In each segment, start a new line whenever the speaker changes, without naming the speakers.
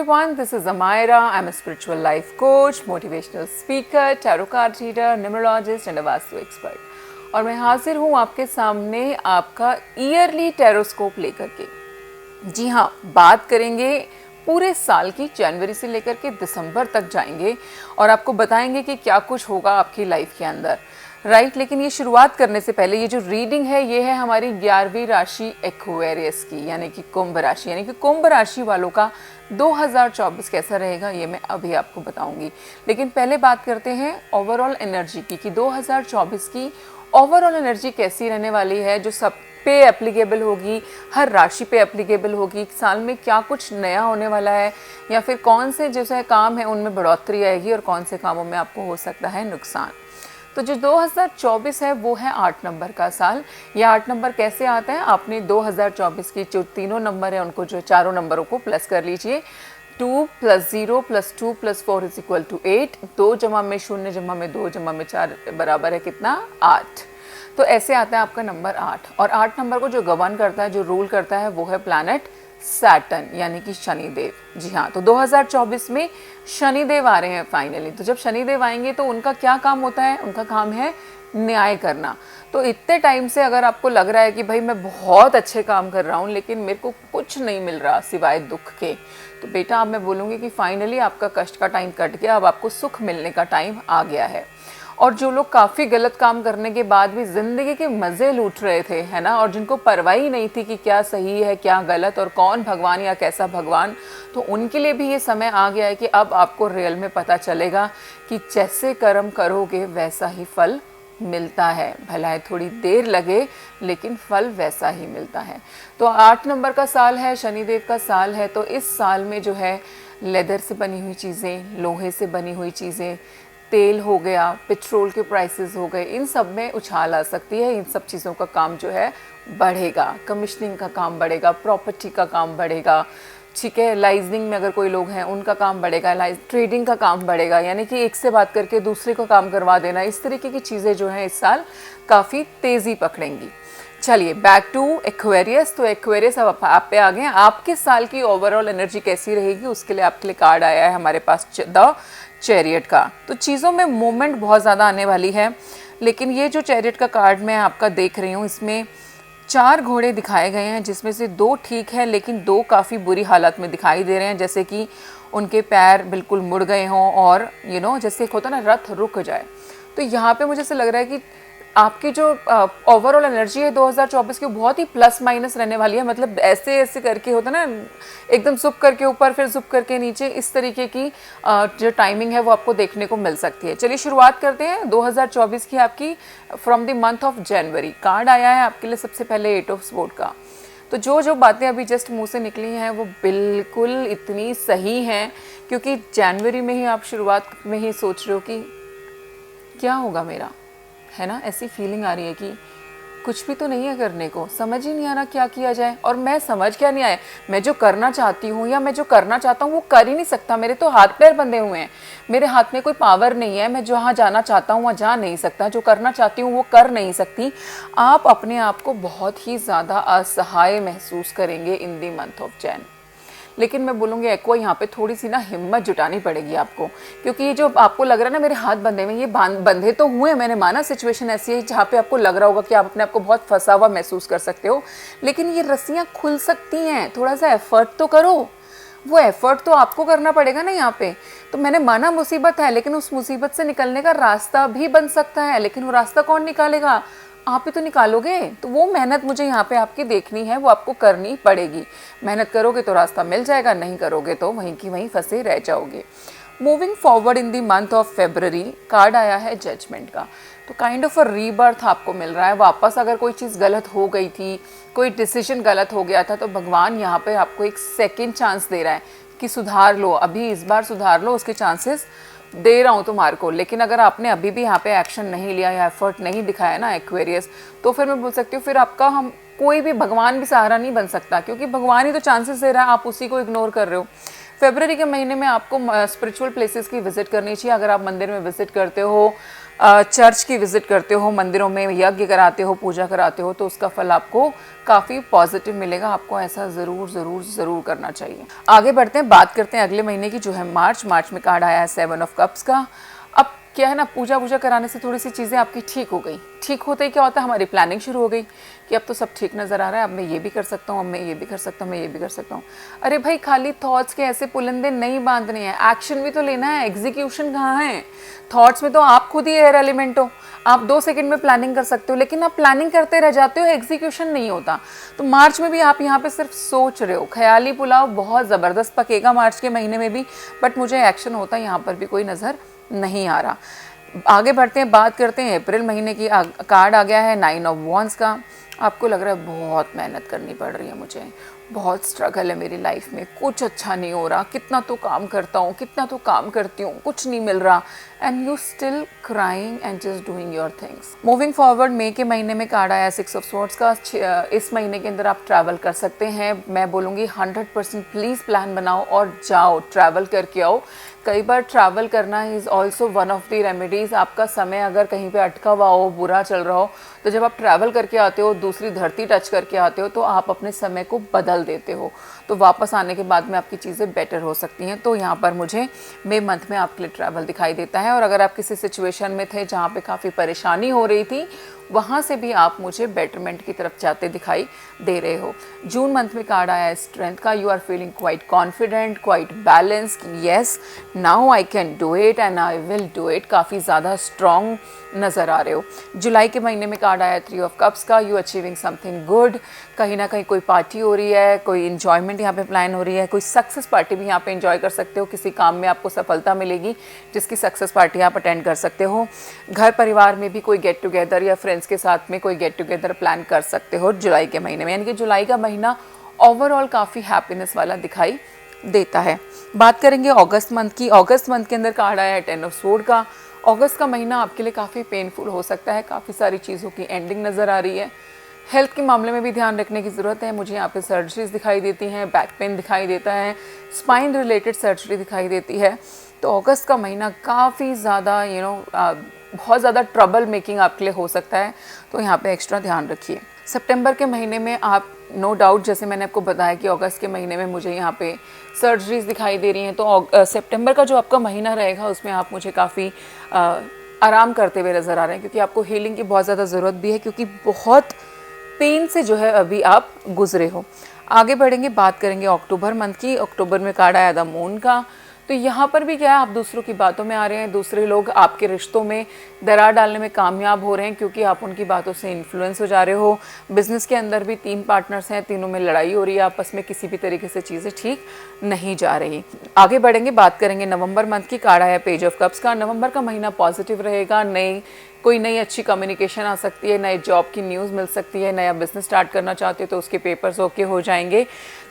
everyone, this is Amira. I'm a spiritual life coach, motivational speaker, tarot card reader, numerologist and a vastu expert. और मैं हाजिर हूँ आपके सामने आपका ईयरली टेरोस्कोप लेकर के। जी हाँ, बात करेंगे पूरे साल की, जनवरी से लेकर के दिसंबर तक जाएंगे और आपको बताएंगे कि क्या कुछ होगा आपकी लाइफ के अंदर, राइट। लेकिन ये शुरुआत करने से पहले ये जो रीडिंग है ये है हमारी 11वीं राशि एक्वेरियस की, यानी कि कुंभ राशि। यानी कि कुंभ राशि वालों का 2024 कैसा रहेगा ये मैं अभी आपको बताऊंगी। लेकिन पहले बात करते हैं ओवरऑल एनर्जी की, कि 2024 की ओवरऑल एनर्जी कैसी रहने वाली है, जो सब पे एप्लीकेबल होगी, हर राशि पे एप्लीकेबल होगी। साल में क्या कुछ नया होने वाला है, या फिर कौन से जैसे काम है उनमें बढ़ोतरी आएगी और कौन से कामों में आपको हो सकता है नुकसान। तो जो 2024 है वो है 8 नंबर का साल। यह 8 नंबर कैसे आता है, आपने 2024 की जो तीनों नंबर है उनको जो चारों नंबरों को प्लस कर लीजिए। 2 + 0 + 2 + 4 = 8। 2 जमा में 0 जमा में 2 जमा में 4 बराबर है कितना, 8। तो ऐसे आता है आपका नंबर 8। और 8 नंबर को जो गवर्न करता है, जो रूल करता है, वो है प्लैनेट सैटर्न, यानी कि शनिदेव। जी हाँ, तो 2024 में शनिदेव आ रहे हैं फाइनली। तो जब शनिदेव आएंगे तो उनका क्या काम होता है, उनका काम है न्याय करना। तो इतने टाइम से अगर आपको लग रहा है कि भाई मैं बहुत अच्छे काम कर रहा हूँ लेकिन मेरे को कुछ नहीं मिल रहा सिवाय दुख के, तो बेटा अब मैं बोलूँगी कि फाइनली आपका कष्ट का टाइम कट गया, अब आपको सुख मिलने का टाइम आ गया है। और जो लोग काफ़ी गलत काम करने के बाद भी ज़िंदगी के मज़े लूट रहे थे, है ना, और जिनको परवाह ही नहीं थी कि क्या सही है क्या गलत और कौन भगवान या कैसा भगवान, तो उनके लिए भी ये समय आ गया है कि अब आपको रियल में पता चलेगा कि जैसे कर्म करोगे वैसा ही फल मिलता है। भला है थोड़ी देर लगे लेकिन फल वैसा ही मिलता है। तो 8 नंबर का साल है, शनिदेव का साल है। तो इस साल में जो है लेदर से बनी हुई चीज़ें, लोहे से बनी हुई चीज़ें, तेल हो गया, पेट्रोल के प्राइसेस हो गए, इन सब में उछाल आ सकती है। इन सब चीज़ों का काम जो है बढ़ेगा, कमीशनिंग का काम बढ़ेगा, प्रॉपर्टी का काम बढ़ेगा, ठीक है। लाइजनिंग में अगर कोई लोग हैं उनका काम बढ़ेगा, ट्रेडिंग का काम बढ़ेगा, यानी कि एक से बात करके दूसरे को काम करवा देना, इस तरीके की चीज़ें जो हैं इस साल काफ़ी तेज़ी पकड़ेंगी। चलिए बैक टू एक्वेरियस। तो एक्वेरियस अब आप पे आ गए हैं। आपके साल की ओवरऑल एनर्जी कैसी रहेगी उसके लिए आपके लिए कार्ड आया है हमारे पास, द चैरियट का। तो चीज़ों में मूवमेंट बहुत ज़्यादा आने वाली है। लेकिन ये जो चैरियट का कार्ड मैं आपका देख रही हूँ, इसमें 4 घोड़े दिखाए गए हैं, जिसमें से 2 ठीक है लेकिन 2 काफ़ी बुरी हालत में दिखाई दे रहे हैं, जैसे कि उनके पैर बिल्कुल मुड़ गए हों और जैसे एक होता है ना रथ रुक जाए। तो यहाँ पे मुझे ऐसा लग रहा है कि आपकी जो ओवरऑल एनर्जी है 2024 की बहुत ही प्लस माइनस रहने वाली है। मतलब ऐसे ऐसे करके होता है ना, एकदम जुप करके ऊपर फिर जुप करके नीचे, इस तरीके की जो टाइमिंग है वो आपको देखने को मिल सकती है। चलिए शुरुआत करते हैं 2024 की आपकी from the month of January. Card आया है आपके लिए सबसे पहले 8 ऑफ स्वॉर्ड का। तो जो बातें अभी जस्ट मुंह से निकली हैं वो बिल्कुल इतनी सही हैं, क्योंकि जनवरी में ही आप शुरुआत में ही सोच रहे हो कि क्या होगा मेरा, है ना, ऐसी फीलिंग आ रही है कि कुछ भी तो नहीं है करने को, समझ ही नहीं आ रहा क्या किया जाए। और मैं समझ क्या नहीं आया, मैं जो करना चाहती हूँ या मैं जो करना चाहता हूँ वो कर ही नहीं सकता। मेरे तो हाथ पैर बंधे हुए हैं, मेरे हाथ में कोई पावर नहीं है। मैं जहाँ जाना चाहता हूँ वहाँ जा नहीं सकता, जो करना चाहती हूँ वो कर नहीं सकती। आप अपने आप को बहुत ही ज़्यादा असहाय महसूस करेंगे इन दी मंथ ऑफ जैन। लेकिन मैं बोलूँगी एक्वा, यहाँ पे थोड़ी सी ना हिम्मत जुटानी पड़ेगी आपको, क्योंकि ये जो आपको लग रहा है ना मेरे हाथ बंधे हुए, ये बंधे तो हुए, मैंने माना सिचुएशन ऐसी है जहाँ पे आपको लग रहा होगा कि आप अपने आप को बहुत फंसा हुआ महसूस कर सकते हो, लेकिन ये रस्सियाँ खुल सकती हैं। थोड़ा सा एफर्ट तो करो, वो एफर्ट तो आपको करना पड़ेगा ना यहाँ पे। तो मैंने माना मुसीबत है, लेकिन उस मुसीबत से निकलने का रास्ता भी बन सकता है, लेकिन वो रास्ता कौन निकालेगा, आप ही तो निकालोगे। तो वो मेहनत मुझे यहाँ पे आपकी देखनी है, वो आपको करनी पड़ेगी। मेहनत करोगे तो रास्ता मिल जाएगा, नहीं करोगे तो वहीं की वहीं फंसे रह जाओगे। Moving forward in the month of February, card आया है जजमेंट का। तो काइंड ऑफ अ रीबर्थ आपको मिल रहा है वापस। अगर कोई चीज़ गलत हो गई थी, कोई डिसीजन गलत हो गया था, तो भगवान यहाँ पे आपको एक सेकेंड चांस दे रहा है कि सुधार लो, अभी इस बार सुधार लो, उसके चांसेस दे रहा हूँ तुम्हारे को। लेकिन अगर आपने अभी भी यहाँ पे एक्शन नहीं लिया या एफर्ट नहीं दिखाया ना एक्वेरियस, तो फिर मैं बोल सकती हूँ फिर आपका हम कोई भी भगवान भी सहारा नहीं बन सकता, क्योंकि भगवान ही तो चांसेस दे रहा है, आप उसी को इग्नोर कर रहे हो। फरवरी के महीने में आपको स्पिरिचुअल प्लेसेस की विजिट करनी चाहिए। अगर आप मंदिर में विजिट करते हो, चर्च की विज़िट करते हो, मंदिरों में यज्ञ कराते हो, पूजा कराते हो, तो उसका फल आपको काफ़ी पॉजिटिव मिलेगा। आपको ऐसा ज़रूर ज़रूर ज़रूर करना चाहिए। आगे बढ़ते हैं, बात करते हैं अगले महीने की जो है मार्च में कार्ड आया है 7 ऑफ कप्स का। अब क्या है ना, पूजा वूजा कराने से थोड़ी सी चीज़ें आपकी ठीक हो गई। ठीक होते ही क्या होता है, हमारी प्लानिंग शुरू हो गई कि अब तो सब ठीक नज़र आ रहा है, अब मैं ये भी कर सकता हूँ, अब मैं ये भी कर सकता हूँ, मैं ये भी कर सकता हूँ। अरे भाई, खाली थॉट्स के ऐसे पुलंदे नहीं बांधने हैं, एक्शन भी तो लेना है। एग्जीक्यूशन कहाँ है? थॉट्स में तो आप खुद ही एयर एलिमेंट हो। आप 2 सेकंड में प्लानिंग कर सकते हो, लेकिन आप प्लानिंग करते रह जाते हो, एग्जीक्यूशन नहीं होता। तो मार्च में भी आप यहाँ पे सिर्फ सोच रहे हो। ख्याली पुलाव बहुत ज़बरदस्त पकेगा मार्च के महीने में भी, बट मुझे एक्शन होता यहाँ पर भी कोई नज़र नहीं आ रहा। आगे बढ़ते हैं, बात करते हैं अप्रैल महीने की। कार्ड आ गया है 9 ऑफ वॉन्ड्स का। आपको लग रहा है बहुत मेहनत करनी पड़ रही है मुझे, बहुत स्ट्रगल है मेरी लाइफ में, कुछ अच्छा नहीं हो रहा, कितना तो काम करता हूँ, कितना तो काम करती हूँ, कुछ नहीं मिल रहा, and you still crying and just doing your things. Moving forward, मई के महीने में कार्ड आया 6 ऑफ स्वॉर्ड्स का। इस महीने के अंदर आप ट्रैवल कर सकते हैं। मैं बोलूँगी 100% प्लीज़ प्लान बनाओ और जाओ, ट्रैवल करके आओ। कई बार ट्रैवल करना is also one of the remedies. आपका समय अगर कहीं पे अटका हुआ हो, बुरा चल रहा हो, तो जब आप ट्रैवल करके आते हो, दूसरी धरती टच करके आते हो, तो आप अपने समय को बदल देते हो। तो वापस आने के बाद में आपकी चीज़ें बेटर हो सकती हैं। तो यहाँ पर मुझे मई मंथ में आपके लिए ट्रैवल दिखाई देता है। और अगर आप किसी सिचुएशन में थे जहाँ पे काफ़ी परेशानी हो रही थी, वहाँ से भी आप मुझे बेटरमेंट की तरफ जाते दिखाई दे रहे हो। जून मंथ में कार्ड आया है स्ट्रेंथ का। You are feeling quite confident, quite balanced. Yes, now I can do it and I will do it. काफ़ी ज़्यादा स्ट्रॉन्ग नज़र आ रहे हो। जुलाई के महीने में कार्ड आया 3 ऑफ कप्स का। You achieving something good. कहीं ना कहीं कोई पार्टी हो रही है, कोई इन्जॉयमेंट यहाँ पे प्लान हो रही है, कोई सक्सेस पार्टी भी यहाँ पे एंजॉय कर सकते हो। किसी काम में आपको सफलता मिलेगी जिसकी सक्सेस पार्टी आप अटेंड कर सकते हो। घर परिवार में भी कोई गेट टुगेदर या फ्रेंड्स के साथ में कोई गेट टुगेदर प्लान कर सकते हो जुलाई के महीने में। यानी कि जुलाई का महीना ओवरऑल काफ़ी हैप्पीनेस वाला दिखाई देता है। बात करेंगे अगस्त मंथ की। अगस्त मंथ के अंदर कार्ड आया है 10 ऑफ स्वॉर्ड का। अगस्त का महीना आपके लिए काफ़ी पेनफुल हो सकता है। काफ़ी सारी चीज़ों की एंडिंग नज़र आ रही है। हेल्थ के मामले में भी ध्यान रखने की ज़रूरत है। मुझे यहाँ पे सर्जरीज दिखाई देती हैं, बैक पेन दिखाई देता है, स्पाइन रिलेटेड सर्जरी दिखाई देती है। तो अगस्त का महीना काफ़ी ज़्यादा बहुत ज़्यादा ट्रबल मेकिंग आपके लिए हो सकता है। तो यहाँ पे एक्स्ट्रा ध्यान रखिए। सितंबर के महीने में आप नो डाउट, जैसे मैंने आपको बताया कि अगस्त के महीने में मुझे यहाँ पे सर्जरीज दिखाई दे रही हैं, तो सितंबर का जो आपका महीना रहेगा उसमें आप मुझे काफ़ी आराम करते हुए नज़र आ रहे हैं, क्योंकि आपको हीलिंग की बहुत ज़्यादा ज़रूरत भी है, क्योंकि बहुत पेन से जो है अभी आप गुजरे हो। आगे बढ़ेंगे, बात करेंगे अक्टूबर मंथ की। अक्टूबर में कार्ड आया द मून का। तो यहाँ पर भी क्या है, आप दूसरों की बातों में आ रहे हैं, दूसरे लोग आपके रिश्तों में दरार डालने में कामयाब हो रहे हैं, क्योंकि आप उनकी बातों से इन्फ्लुएंस हो जा रहे हो। बिजनेस के अंदर भी 3 पार्टनर्स हैं, तीनों में लड़ाई हो रही है आपस में, किसी भी तरीके से चीज़ें ठीक नहीं जा रही। आगे बढ़ेंगे, बात करेंगे नवंबर मंथ की। कार्ड आया पेज ऑफ कप्स का। नवंबर का महीना पॉजिटिव रहेगा। कोई नई अच्छी कम्युनिकेशन आ सकती है, नए जॉब की न्यूज़ मिल सकती है, नया बिजनेस स्टार्ट करना चाहते हो तो उसके पेपर्स ओके हो जाएंगे।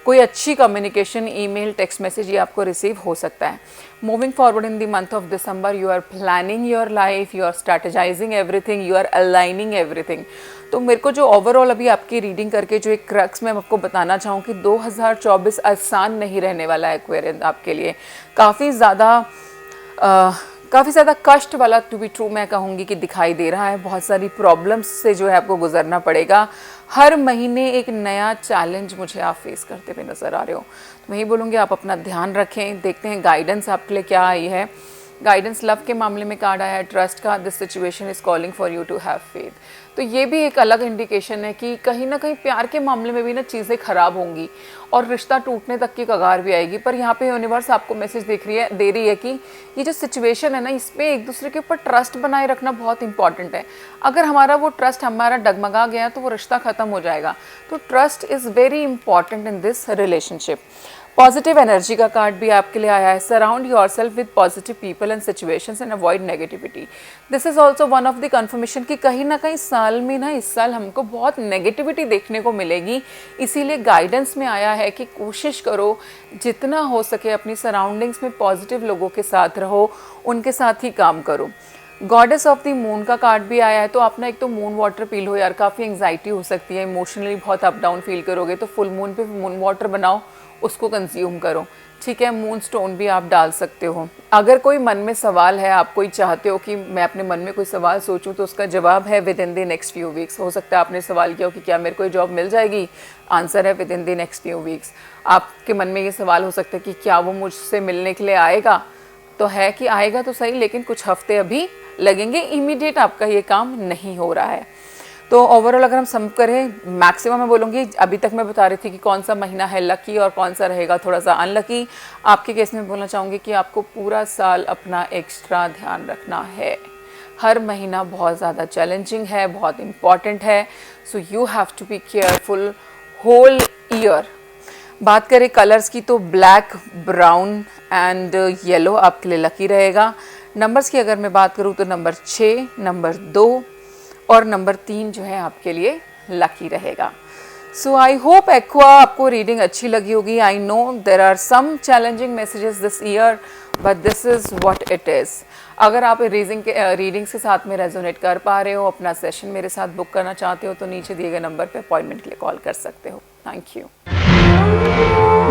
कोई अच्छी कम्युनिकेशन, ईमेल, टेक्स्ट मैसेज ये आपको रिसीव हो सकता है। Moving forward in the month of December, you are planning your life, you are strategizing everything, you are aligning everything. तो मेरे को जो ओवरऑल अभी आपकी रीडिंग करके जो एक क्रक्स में आपको बताना चाहूँ कि 2024 आसान नहीं रहने वाला है एक्वेरियस आपके लिए। काफ़ी ज़्यादा कष्ट वाला, टू बी ट्रू मैं कहूँगी कि दिखाई दे रहा है। बहुत सारी प्रॉब्लम्स से जो है आपको गुजरना पड़ेगा। हर महीने एक नया चैलेंज मुझे आप फेस करते हुए नज़र आ रहे हो। तो मैं ही बोलूँगी आप अपना ध्यान रखें। देखते हैं गाइडेंस आपके लिए क्या आई है। गाइडेंस लव के मामले में कार्ड आया है ट्रस्ट का। This situation is calling for you to have faith. तो ये भी एक अलग इंडिकेशन है कि कहीं ना कहीं प्यार के मामले में भी ना चीज़ें ख़राब होंगी और रिश्ता टूटने तक की कगार भी आएगी। पर यहाँ पे यूनिवर्स आपको मैसेज दे रही है कि ये जो सिचुएशन है ना, इसमें एक दूसरे के ऊपर ट्रस्ट बनाए रखना बहुत इंपॉर्टेंट है। अगर हमारा वो ट्रस्ट हमारा डगमगा गया तो वो रिश्ता ख़त्म हो जाएगा। तो trust is very important in this relationship. Positive energy का कार्ड भी आपके लिए आया है। Surround yourself with positive people and situations and avoid negativity. This is also one of the confirmation कि कहीं ना कहीं साल में ना, इस साल हमको बहुत नेगेटिविटी देखने को मिलेगी। इसीलिए गाइडेंस में आया है कि कोशिश करो जितना हो सके अपनी सराउंडिंग्स में पॉजिटिव लोगों के साथ रहो, उनके साथ ही काम करो। गॉडेस ऑफ द मून का कार्ड भी आया है। तो आप ना एक तो मून वाटर पी लो यार, काफ़ी एंग्जाइटी हो सकती है, इमोशनली बहुत अप डाउन फील करोगे, तो फुल मून पे मून वाटर बनाओ, उसको कंज्यूम करो। ठीक है, मून स्टोन भी आप डाल सकते हो। अगर कोई मन में सवाल है, आप कोई चाहते हो कि मैं अपने मन में कोई सवाल सोचूं, तो उसका जवाब है with in the next few weeks. हो सकता है आपने सवाल किया हो कि क्या मेरे को जॉब मिल जाएगी, आंसर है with in the next few weeks. आपके मन में ये सवाल हो सकता है कि क्या वो मुझसे मिलने के लिए आएगा, तो है कि आएगा तो सही, लेकिन कुछ हफ्ते अभी लगेंगे, इमीडिएट आपका ये काम नहीं हो रहा है। तो ओवरऑल अगर हम सम करें, मैक्सिमम मैं बोलूँगी, अभी तक मैं बता रही थी कि कौन सा महीना है लकी और कौन सा रहेगा थोड़ा सा अनलकी। आपके केस में बोलना चाहूँगी कि आपको पूरा साल अपना एक्स्ट्रा ध्यान रखना है। हर महीना बहुत ज़्यादा चैलेंजिंग है, बहुत इम्पॉर्टेंट है, so you have to be careful whole year. बात करें कलर्स की तो ब्लैक, ब्राउन एंड येलो आपके लिए लकी रहेगा। नंबर्स की अगर मैं बात करूँ तो नंबर 6, नंबर 2 और नंबर 3 जो है आपके लिए लकी रहेगा। सो आई होप एक्वा आपको रीडिंग अच्छी लगी होगी। I know there are some challenging messages this year, but this is what it is. अगर आप रीडिंग्स के साथ में रेजोनेट कर पा रहे हो, अपना सेशन मेरे साथ बुक करना चाहते हो, तो नीचे दिए गए नंबर पे अपॉइंटमेंट के लिए कॉल कर सकते हो। Thank you.